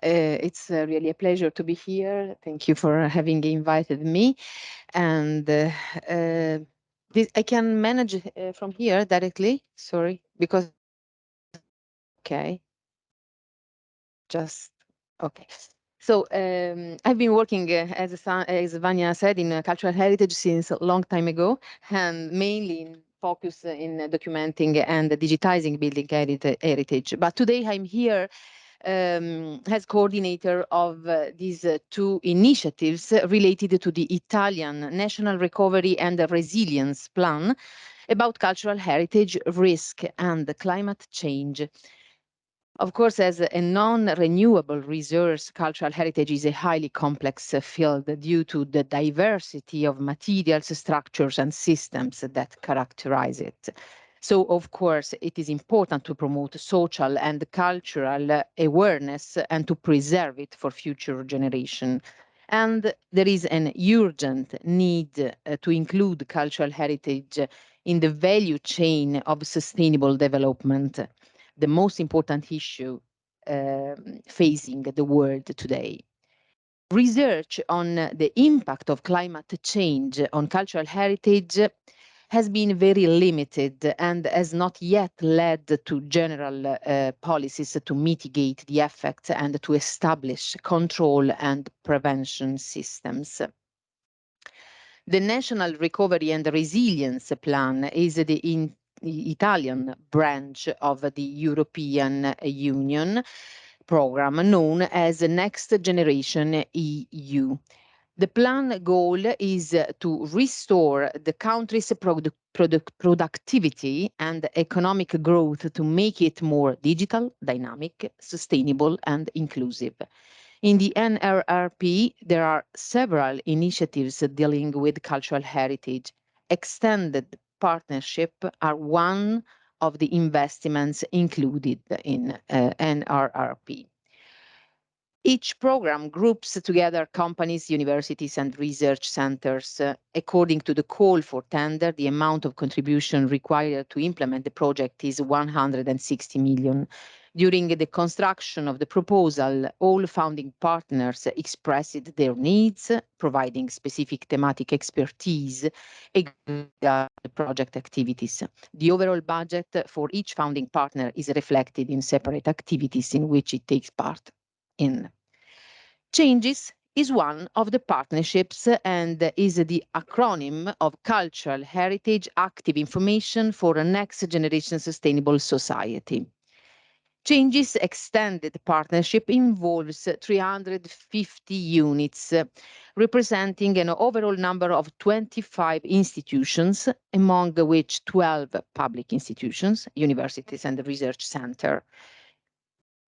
It's really a pleasure to be here. Thank you for having invited me. And I can manage from here directly. Sorry, because okay, just okay. So I've been working as Vanya said, in cultural heritage since a long time ago, and mainly focus in documenting and digitizing building heritage. But today I'm here as coordinator of these two initiatives related to the Italian National Recovery and Resilience Plan about cultural heritage, risk, and climate change. Of course, as a non-renewable resource, cultural heritage is a highly complex field due to the diversity of materials, structures, and systems that characterize it. So, of course, it is important to promote social and cultural awareness and to preserve it for future generations. And there is an urgent need to include cultural heritage in the value chain of sustainable development, the most important issue facing the world today. Research on the impact of climate change on cultural heritage has been very limited and has not yet led to general policies to mitigate the effects and to establish control and prevention systems. The National Recovery and Resilience Plan is the Italian branch of the European Union program known as Next Generation EU. The plan goal is to restore the country's productivity and economic growth to make it more digital, dynamic, sustainable, and inclusive. In the NRRP, there are several initiatives dealing with cultural heritage. Extended partnership are one of the investments included in NRRP. Each program groups together companies, universities, and research centers. According to the call for tender, the amount of contribution required to implement the project is 160 million. During the construction of the proposal, all founding partners expressed their needs, providing specific thematic expertise regarding the project activities. The overall budget for each founding partner is reflected in separate activities in which it takes part in. Changes is one of the partnerships and is the acronym of Cultural Heritage Active Information for a Next Generation Sustainable Society. Changes extended partnership involves 350 units, representing an overall number of 25 institutions, among which 12 public institutions, universities, and research centers.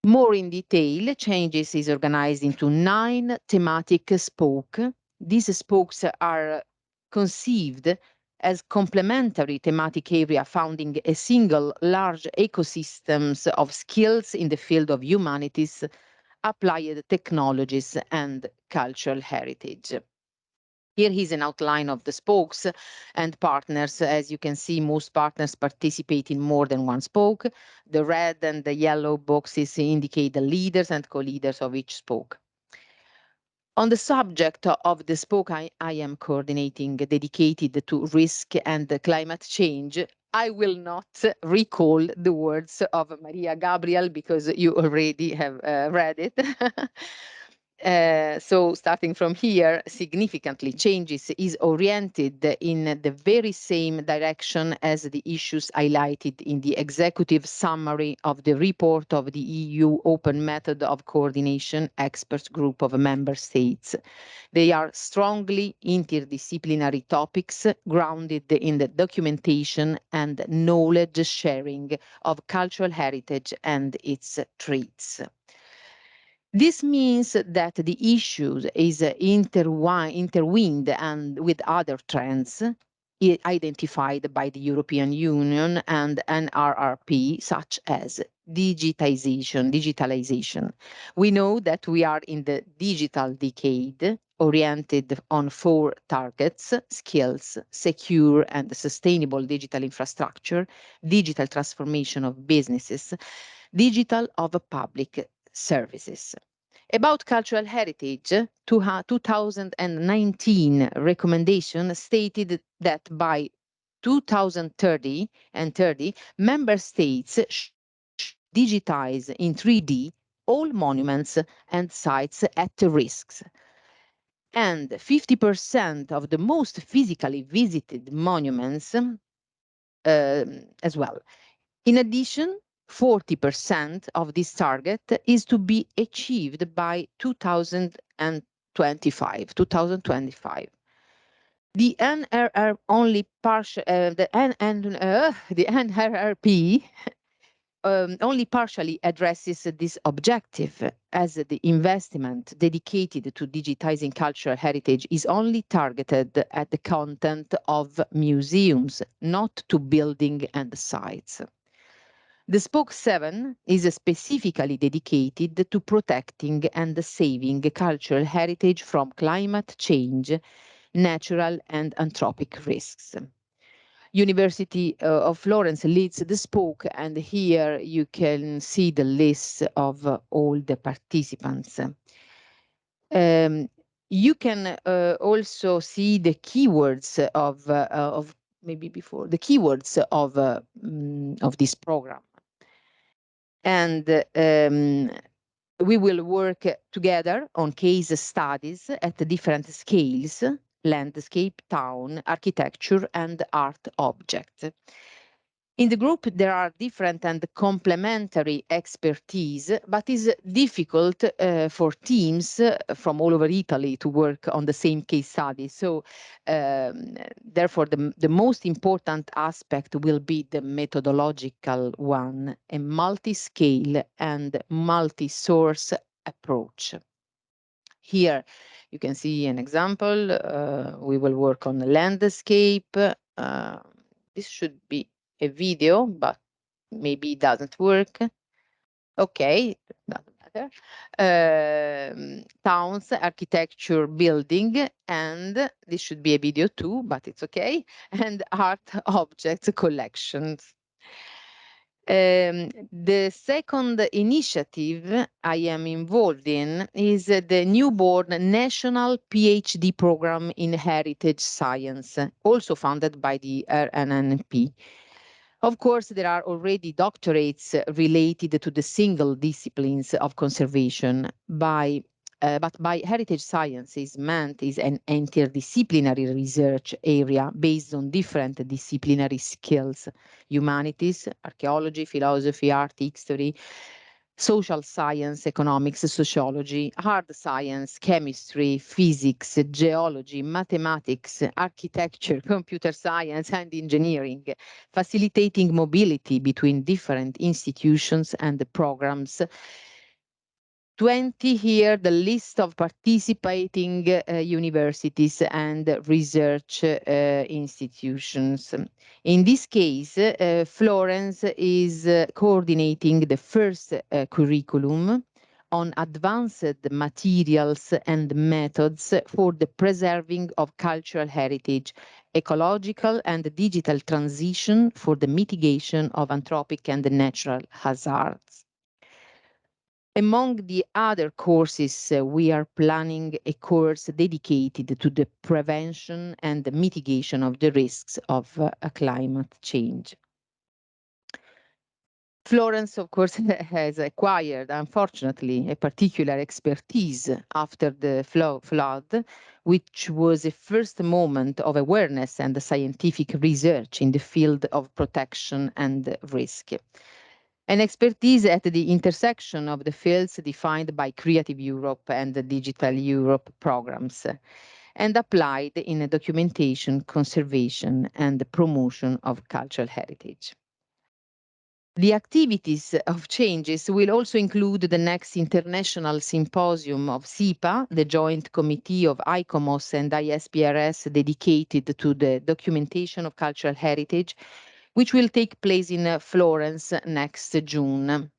More in detail, Changes is organized into 9 thematic spokes. These spokes are conceived as complementary thematic area founding a single large ecosystems of skills in the field of humanities, applied technologies, and cultural heritage. Here is an outline of the spokes and partners. As you can see, most partners participate in more than one spoke. The red and the yellow boxes indicate the leaders and co-leaders of each spoke. On the subject of the spoke I am coordinating dedicated to risk and climate change, I will not recall the words of Maria Gabriel because you already have read it. So starting from here, significantly Changes is oriented in the very same direction as the issues highlighted in the executive summary of the report of the EU Open Method of Coordination Experts Group of Member States. They are strongly interdisciplinary topics grounded in the documentation and knowledge sharing of cultural heritage and its traits. This means that the issue is intertwined and with other trends identified by the European Union and NRRP, such as digitalization. We know that we are in the digital decade, oriented on 4 targets: skills, secure and sustainable digital infrastructure, digital transformation of businesses, digital of public services. About cultural heritage, 2019 recommendation stated that by 2030 member states should digitize in 3D all monuments and sites at risks. And 50% of the most physically visited monuments as well. In addition, 40% of this target is to be achieved by 2025. The NRR only partial, the NRRP only partially addresses this objective, as the investment dedicated to digitizing cultural heritage is only targeted at the content of museums, not to building and sites. The Spoke 7 is specifically dedicated to protecting and saving cultural heritage from climate change, natural and anthropic risks. University of Florence leads the Spoke, and here you can see the list of all the participants. You can also see the keywords of maybe before the keywords of this program. And we will work together on case studies at different scales: landscape, town, architecture, and art objects. In the group, there are different and complementary expertise, but it's difficult for teams from all over Italy to work on the same case study. So, therefore, the most important aspect will be the methodological one, a multi-scale and multi-source approach. Here, you can see an example. We will work on the landscape. This should be a video, but maybe it doesn't work. Okay, doesn't matter. Towns, architecture, building, and this should be a video too, but it's okay. And art objects collections. The second initiative I am involved in is the newborn National PhD program in Heritage Science, also funded by the RNNP. Of course, there are already doctorates related to the single disciplines of conservation but by heritage science is meant is an interdisciplinary research area based on different disciplinary skills: humanities, archaeology, philosophy, art, history, social science, economics, sociology, hard science, chemistry, physics, geology, mathematics, architecture, computer science, and engineering, facilitating mobility between different institutions and programs. 20 here, the list of participating universities and research institutions. In this case, Florence is coordinating the first curriculum on advanced materials and methods for the preserving of cultural heritage, ecological and digital transition for the mitigation of anthropic and natural hazards. Among the other courses, we are planning a course dedicated to the prevention and the mitigation of the risks of climate change. Florence, of course, has acquired, unfortunately, a particular expertise after the flood, which was a first moment of awareness and scientific research in the field of protection and risk. An expertise at the intersection of the fields defined by Creative Europe and the Digital Europe programs, and applied in documentation, conservation, and the promotion of cultural heritage. The activities of changes will also include the next international symposium of SIPA, the Joint Committee of ICOMOS and ISPRS dedicated to the documentation of cultural heritage, which will take place in Florence next June.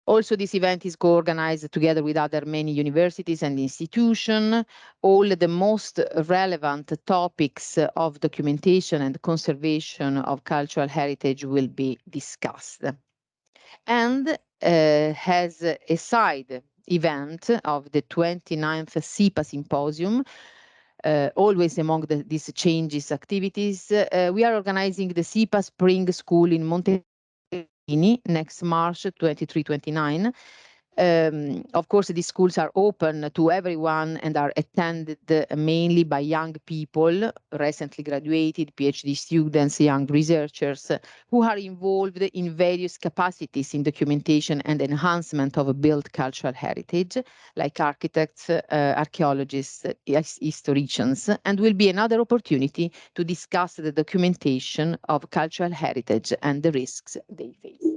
Also, this event is co-organized together with other many universities and institutions. All the most relevant topics of documentation and conservation of cultural heritage will be discussed. And has a side event of the 29th SIPA Symposium. Always among these changes activities, we are organizing the SIPA Spring School in Monterini next March 23-29. Of course, these schools are open to everyone and are attended mainly by young people, recently graduated, PhD students, young researchers who are involved in various capacities in documentation and enhancement of built cultural heritage, like architects, archaeologists, historians, and will be another opportunity to discuss the documentation of cultural heritage and the risks they face.